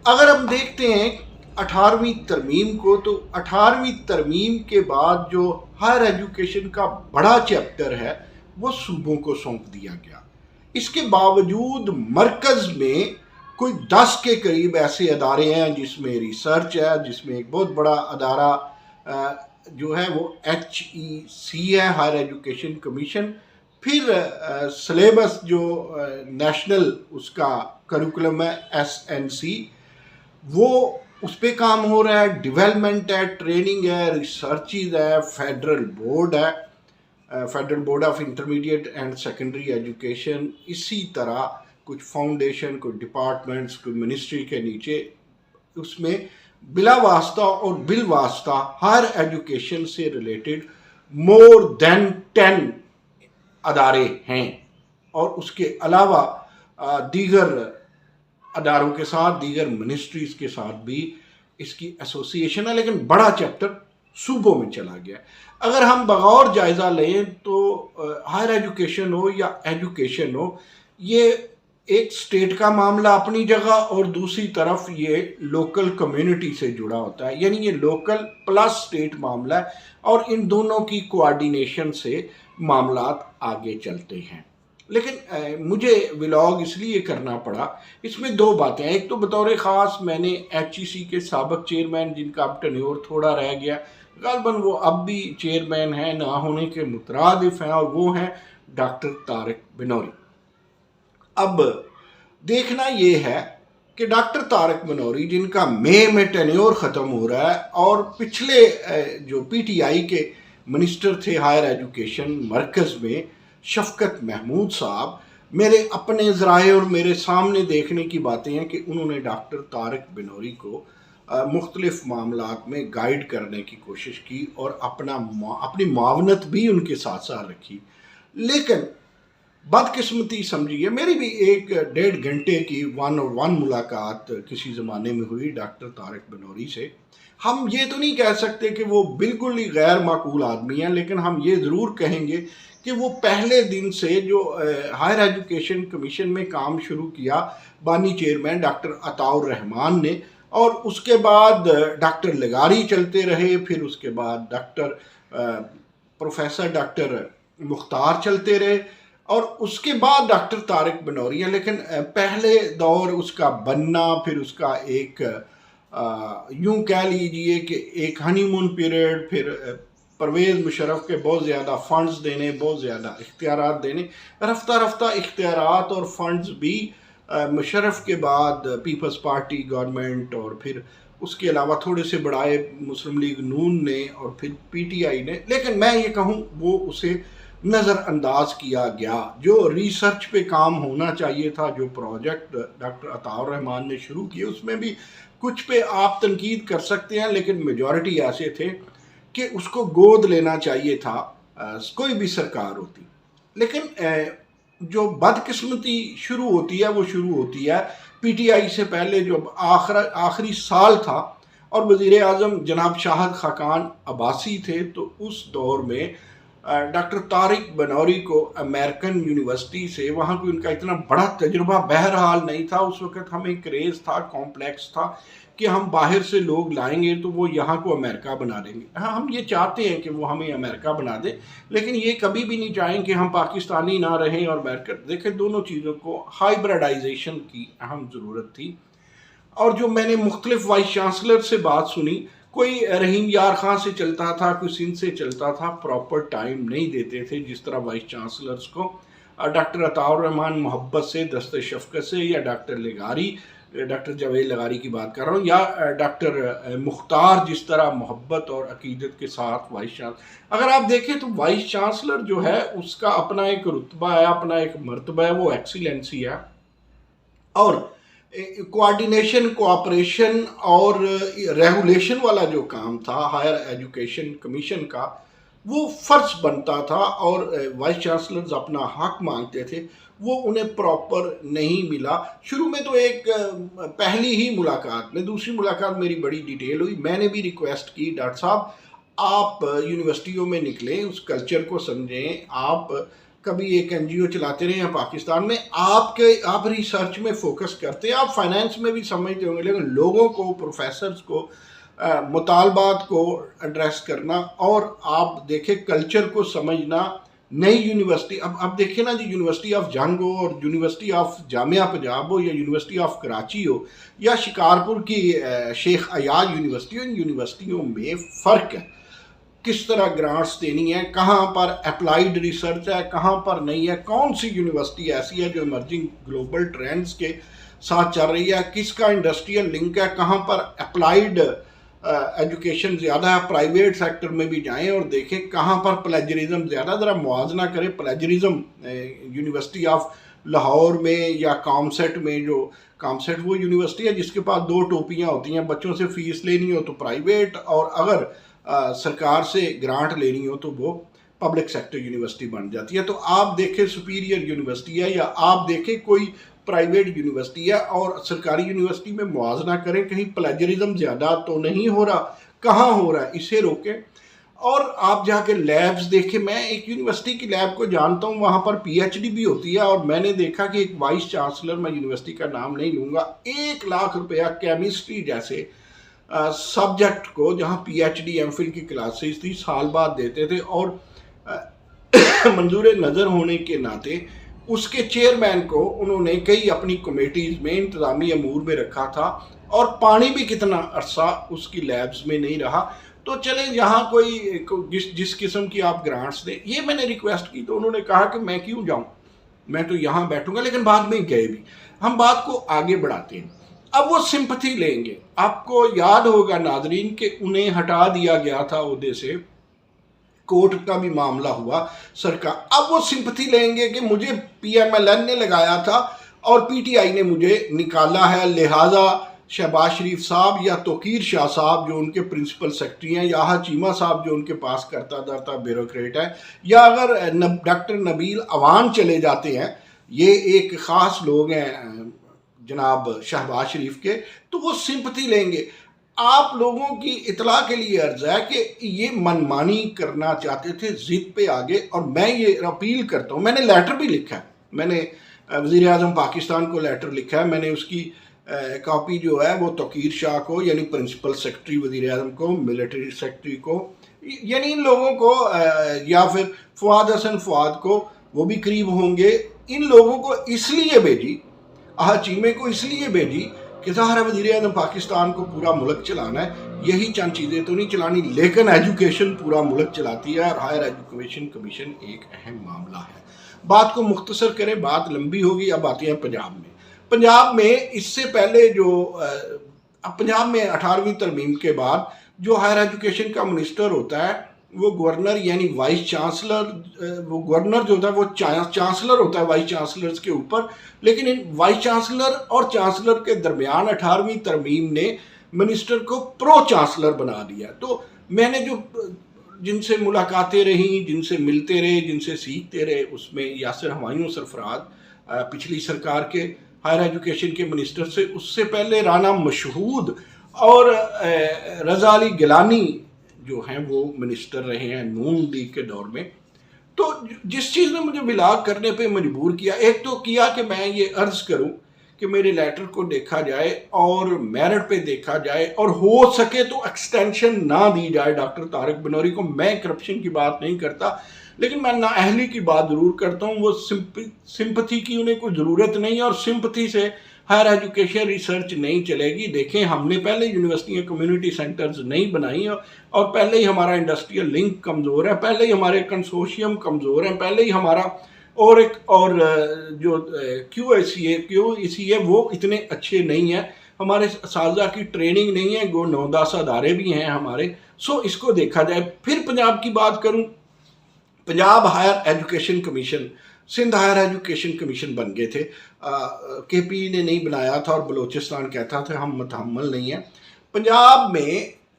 اگر ہم دیکھتے ہیں 18ویں ترمیم کو، تو 18ویں ترمیم کے بعد جو ہائر ایجوکیشن کا بڑا چیپٹر ہے وہ صوبوں کو سونپ دیا گیا۔ اس کے باوجود مرکز میں کوئی 10 کے قریب ایسے ادارے ہیں جس میں ریسرچ ہے، جس میں ایک بہت بڑا ادارہ جو ہے وہ HEC ہے، ہائر ایجوکیشن کمیشن۔ پھر سلیبس جو نیشنل اس کا کریکولم ہے SNC، وہ اس پہ کام ہو رہا ہے، ڈیولپمنٹ ہے، ٹریننگ ہے، ریسرچز ہے، فیڈرل بورڈ ہے، federal board of intermediate and secondary education, اسی طرح کچھ فاؤنڈیشن، کچھ ڈپارٹمنٹس، کچھ منسٹری کے نیچے اس میں بلا واسطہ اور بالواسطہ ہائر ایجوکیشن سے ریلیٹڈ مور دین 10 ادارے ہیں، اور اس کے علاوہ دیگر اداروں کے ساتھ، دیگر منسٹریز کے ساتھ بھی اس کی ایسوسیشن ہے، لیکن بڑا چیپٹر صوبوں میں چلا گیا ہے۔ اگر ہم بغور جائزہ لیں تو ہائر ایجوکیشن ہو یا ایجوکیشن ہو، یہ ایک اسٹیٹ کا معاملہ اپنی جگہ، اور دوسری طرف یہ لوکل کمیونٹی سے جڑا ہوتا ہے، یعنی یہ لوکل پلس اسٹیٹ معاملہ ہے، اور ان دونوں کی کوآرڈینیشن سے معاملات آگے چلتے ہیں۔ لیکن مجھے ولاگ اس لیے کرنا پڑا، اس میں دو باتیں ہیں۔ ایک تو بطور خاص میں نے HEC کے سابق چیئرمین، جن کا اب ٹینیور تھوڑا رہ گیا، غالباً وہ اب بھی چیئرمین ہیں، نہ ہونے کے مترادف ہیں، اور وہ ہیں ڈاکٹر طارق بنوری۔ اب دیکھنا یہ ہے کہ ڈاکٹر طارق بنوری، جن کا مئی میں ٹینیور ختم ہو رہا ہے، اور پچھلے جو PTI کے منسٹر تھے ہائر ایجوکیشن مرکز میں، شفقت محمود صاحب، میرے اپنے ذرائع اور میرے سامنے دیکھنے کی باتیں ہیں کہ انہوں نے ڈاکٹر طارق بنوری کو مختلف معاملات میں گائیڈ کرنے کی کوشش کی، اور اپنی معاونت بھی ان کے ساتھ ساتھ رکھی۔ لیکن بدقسمتی سمجھیے، میری بھی 1.5 گھنٹے کی 1-on-1 ملاقات کسی زمانے میں ہوئی ڈاکٹر طارق بنوری سے۔ ہم یہ تو نہیں کہہ سکتے کہ وہ بالکل ہی غیر معقول آدمی ہیں، لیکن ہم یہ ضرور کہیں گے کہ وہ پہلے دن سے جو ہائر ایجوکیشن کمیشن میں کام شروع کیا بانی چیئرمین ڈاکٹر عطاء الرحمان نے، اور اس کے بعد ڈاکٹر لغاری چلتے رہے، پھر اس کے بعد پروفیسر ڈاکٹر مختار چلتے رہے، اور اس کے بعد ڈاکٹر طارق بنوری ہیں۔ لیکن پہلے دور اس کا بننا، پھر اس کا ایک یوں کہہ لیجئے کہ ایک ہنی مون پیریڈ، پھر پرویز مشرف کے بہت زیادہ فنڈز دینے، بہت زیادہ اختیارات دینے، رفتہ رفتہ اختیارات اور فنڈز بھی مشرف کے بعد پیپلز پارٹی گورنمنٹ، اور پھر اس کے علاوہ تھوڑے سے بڑھائے مسلم لیگ نون نے، اور پھر PTI نے۔ لیکن میں یہ کہوں وہ اسے نظر انداز کیا گیا۔ جو ریسرچ پہ کام ہونا چاہیے تھا، جو پروجیکٹ ڈاکٹر عطاء الرحمان نے شروع کیے، اس میں بھی کچھ پہ آپ تنقید کر سکتے ہیں، لیکن میجورٹی ایسے تھے کہ اس کو گود لینا چاہیے تھا، کوئی بھی سرکار ہوتی۔ لیکن جو بدقسمتی شروع ہوتی ہے وہ شروع ہوتی ہے PTI سے پہلے، جو آخری سال تھا، اور وزیر اعظم جناب شاہد خاقان عباسی تھے، تو اس دور میں ڈاکٹر طارق بنوری کو امریکن یونیورسٹی سے، وہاں کوئی ان کا اتنا بڑا تجربہ بہرحال نہیں تھا، اس وقت ہمیں کریز تھا، کمپلیکس تھا کہ ہم باہر سے لوگ لائیں گے تو وہ یہاں کو امریکہ بنا دیں گے۔ ہاں، ہم یہ چاہتے ہیں کہ وہ ہمیں امریکہ بنا دیں، لیکن یہ کبھی بھی نہیں چاہیں کہ ہم پاکستانی نہ رہیں اور امریکہ۔ دیکھیں، دونوں چیزوں کو ہائیبرڈائزیشن کی اہم ضرورت تھی۔ اور جو میں نے مختلف وائس چانسلر سے بات سنی، کوئی رحیم یار خان سے چلتا تھا، کوئی سندھ سے چلتا تھا، پراپر ٹائم نہیں دیتے تھے، جس طرح وائس چانسلرز کو ڈاکٹر عطاء الرحمان محبت سے، دست شفقت سے، یا ڈاکٹر لغاری، ڈاکٹر جاوید لغاری کی بات کر رہا ہوں، یا ڈاکٹر مختار جس طرح محبت اور عقیدت کے ساتھ وائس چانسلر۔ اگر آپ دیکھیں تو وائس چانسلر جو ہے اس کا اپنا ایک رتبہ ہے، اپنا ایک مرتبہ ہے، وہ ایکسیلنسی ہے، اور کوآرڈینیشن، کوآپریشن اور ریگولیشن والا جو کام تھا ہائر ایجوکیشن کمیشن کا، وہ فرض بنتا تھا، اور وائس چانسلرز اپنا حق مانگتے تھے، وہ انہیں پراپر نہیں ملا۔ شروع میں تو ایک پہلی ہی ملاقات میں، دوسری ملاقات میری بڑی ڈیٹیل ہوئی، میں نے بھی ریکویسٹ کی، ڈاکٹر صاحب آپ یونیورسٹیوں میں نکلیں، اس کلچر کو سمجھیں، آپ کبھی ایک NGO چلاتے رہے ہیں پاکستان میں، آپ ریسرچ میں فوکس کرتے ہیں، آپ فائنینس میں بھی سمجھتے ہوں گے، لیکن لوگوں کو، پروفیسرز کو، مطالبات کو ایڈریس کرنا، اور آپ دیکھیں کلچر کو سمجھنا، نئی یونیورسٹی، اب دیکھیں نا جی، یونیورسٹی آف جنگ ہو اور یونیورسٹی آف جامعہ پنجاب ہو، یا یونیورسٹی آف کراچی ہو، یا شکارپور کی شیخ عیاض یونیورسٹی ہو، ان یونیورسٹیوں میں فرق ہے، کس طرح گرانٹس دینی ہے، کہاں پر اپلائیڈ ریسرچ ہے، کہاں پر نہیں ہے، کون سی یونیورسٹی ایسی ہے جو ایمرجنگ گلوبل ٹرینڈز کے ساتھ چل رہی ہے، کس کا انڈسٹریل لنک ہے، کہاں پر اپلائیڈ ایجوکیشن زیادہ ہے، پرائیویٹ سیکٹر میں بھی جائیں اور دیکھیں کہاں پر پلیجرزم زیادہ، ذرا موازنہ کریں پلیجرزم یونیورسٹی آف لاہور میں یا کامسیٹ میں، جو کامسیٹ وہ یونیورسٹی ہے جس کے پاس 2 ٹوپیاں ہوتی ہیں، بچوں سے فیس لینی ہو تو پرائیویٹ، اور اگر سرکار سے گرانٹ لینی ہو تو وہ پبلک سیکٹر یونیورسٹی بن جاتی ہے۔ تو آپ دیکھیں سپیریئر یونیورسٹی ہے یا آپ دیکھیں کوئی پرائیویٹ یونیورسٹی ہے اور سرکاری یونیورسٹی میں موازنہ کریں، کہیں پلیجرزم زیادہ تو نہیں ہو رہا، کہاں ہو رہا ہے، اسے روکیں۔ اور آپ جا کے لیبز دیکھیں، میں ایک یونیورسٹی کی لیب کو جانتا ہوں، وہاں پر PhD بھی ہوتی ہے، اور میں نے دیکھا کہ ایک وائس چانسلر، میں یونیورسٹی کا نام نہیں لوں گا، 1 لاکھ روپیہ کیمسٹری جیسے سبجیکٹ کو، جہاں PhD MPhil کی کلاسز تھی، سال بعد دیتے تھے، اور منظور نظر ہونے کے ناطے اس کے چیئرمین کو انہوں نے کئی اپنی کمیٹیز میں انتظامی امور میں رکھا تھا، اور پانی بھی کتنا عرصہ اس کی لیبز میں نہیں رہا۔ تو چلیں یہاں کوئی جس قسم کی آپ گرانٹس دیں، یہ میں نے ریکویسٹ کی تو انہوں نے کہا کہ میں کیوں جاؤں، میں تو یہاں بیٹھوں گا، لیکن بعد میں گئے بھی۔ ہم بات کو آگے بڑھاتے ہیں، اب وہ سمپتھی لیں گے، آپ کو یاد ہوگا ناظرین کہ انہیں ہٹا دیا گیا تھا عہدے سے، کورٹ کا بھی معاملہ ہوا سرکار، اب وہ سمپتھی لیں گے کہ مجھے PMLN نے لگایا تھا اور PTI نے مجھے نکالا ہے، لہٰذا شہباز شریف صاحب یا توقیر شاہ صاحب جو ان کے پرنسپل سیکرٹری ہیں، یا چیمہ صاحب جو ان کے پاس کرتا دھرتا بیوروکریٹ ہے، یا اگر ڈاکٹر نبیل اوان چلے جاتے ہیں، یہ ایک خاص لوگ ہیں جناب شہباز شریف کے، تو وہ سمپتھی لیں گے۔ آپ لوگوں کی اطلاع کے لیے عرض ہے کہ یہ منمانی کرنا چاہتے تھے، ضد پہ آگے، اور میں یہ اپیل کرتا ہوں، میں نے لیٹر بھی لکھا ہے، میں نے وزیر اعظم پاکستان کو لیٹر لکھا ہے، میں نے اس کی کاپی جو ہے وہ توقیر شاہ کو، یعنی پرنسپل سیکرٹری وزیر اعظم کو، ملٹری سیکرٹری کو، یعنی ان لوگوں کو، یا پھر فواد حسن فواد کو، وہ بھی قریب ہوں گے، ان لوگوں کو اس لیے بھیجی، چیمے کو اس لیے بھیجی کہ ظاہر ہے وزیر اعظم پاکستان کو پورا ملک چلانا ہے، یہی چند چیزیں تو نہیں چلانی، لیکن ایجوکیشن پورا ملک چلاتی ہے، اور ہائر ایجوکیشن کمیشن ایک اہم معاملہ ہے۔ بات کو مختصر کریں، بات لمبی ہوگی، اب آتے ہیں پنجاب میں۔ پنجاب میں اس سے پہلے پنجاب میں 18ویں ترمیم کے بعد جو ہائر ایجوکیشن کا منسٹر ہوتا ہے وہ گورنر، یعنی وائس چانسلر، وہ گورنر جو ہوتا ہے وہ چانسلر ہوتا ہے وائس چانسلرز کے اوپر، لیکن ان وائس چانسلر اور چانسلر کے درمیان 18ویں ترمیم نے منسٹر کو پرو چانسلر بنا دیا۔ تو میں نے جن سے ملاقاتیں رہیں، جن سے ملتے رہے، جن سے سیکھتے رہے، اس میں یاسر ہمایوں سرفراز پچھلی سرکار کے ہائر ایجوکیشن کے منسٹر سے، اس سے پہلے رانا مشہود اور رضا علی گیلانی جو ہیں وہ منسٹر رہے ہیں نون لیگ کے دور میں۔ تو جس چیز نے مجھے بلاغ کرنے پہ مجبور کیا، ایک تو کیا کہ میں یہ عرض کروں کہ میرے لیٹر کو دیکھا جائے اور میرٹ پہ دیکھا جائے، اور ہو سکے تو ایکسٹینشن نہ دی جائے ڈاکٹر طارق بنوری کو۔ میں کرپشن کی بات نہیں کرتا، لیکن میں نااہلی کی بات ضرور کرتا ہوں، وہ سمپتھی کی انہیں کوئی ضرورت نہیں، اور سمپتھی سے ہائر ایجوکیشن ریسرچ نہیں چلے گی۔ دیکھیں ہم نے پہلے یونیورسٹیاں کمیونٹی سینٹرز نہیں بنائی، اور پہلے ہی ہمارا انڈسٹریل لنک کمزور ہے، پہلے ہی ہمارے کنسورشیم کمزور ہیں، پہلے ہی ہمارا اور جو کیو ای سی ہے وہ اتنے اچھے نہیں ہیں، ہمارے اساتذہ کی ٹریننگ نہیں ہے، 9-10 ادارے بھی ہیں ہمارے۔ اس کو دیکھا جائے۔ پھر پنجاب کی بات کروں، Punjab higher education commission, Sindh higher education commission بن گئے تھے، KP نے نہیں بنایا تھا، اور بلوچستان کہتا تھا ہم متحمل نہیں ہیں۔ پنجاب میں